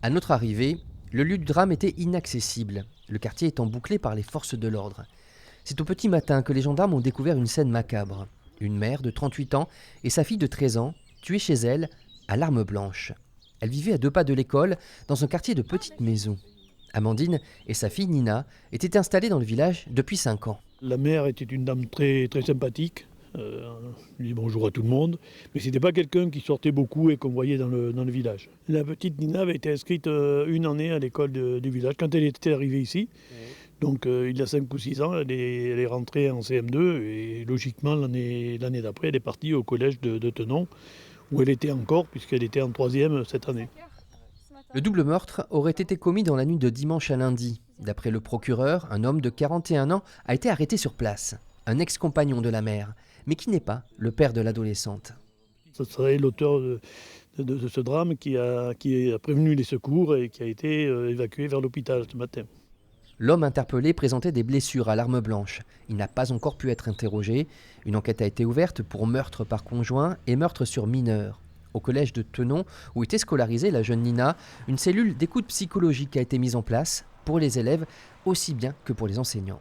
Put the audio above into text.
À notre arrivée, le lieu du drame était inaccessible, le quartier étant bouclé par les forces de l'ordre. C'est au petit matin que les gendarmes ont découvert une scène macabre. Une mère de 38 ans et sa fille de 13 ans, tuées chez elle, à l'arme blanche. Elle vivait à 2 pas de l'école, dans un quartier de petites maisons. Amandine et sa fille Nina étaient installées dans le village depuis 5 ans. La mère était une dame très, très sympathique. Elle dit bonjour à tout le monde, mais c'était pas quelqu'un qui sortait beaucoup et qu'on voyait dans le village. La petite Nina avait été inscrite une année à l'école du village quand elle était arrivée ici. Donc il y a 5 ou 6 ans, elle est rentrée en CM2 et logiquement l'année d'après, elle est partie au collège de Tenon où elle était encore puisqu'elle était en 3e cette année. Le double meurtre aurait été commis dans la nuit de dimanche à lundi. D'après le procureur, un homme de 41 ans a été arrêté sur place, un ex-compagnon de la mère, mais qui n'est pas le père de l'adolescente. Ce serait l'auteur de ce drame qui a prévenu les secours et qui a été évacué vers l'hôpital ce matin. L'homme interpellé présentait des blessures à l'arme blanche. Il n'a pas encore pu être interrogé. Une enquête a été ouverte pour meurtre par conjoint et meurtre sur mineur. Au collège de Tenon, où était scolarisée la jeune Nina, une cellule d'écoute psychologique a été mise en place pour les élèves aussi bien que pour les enseignants.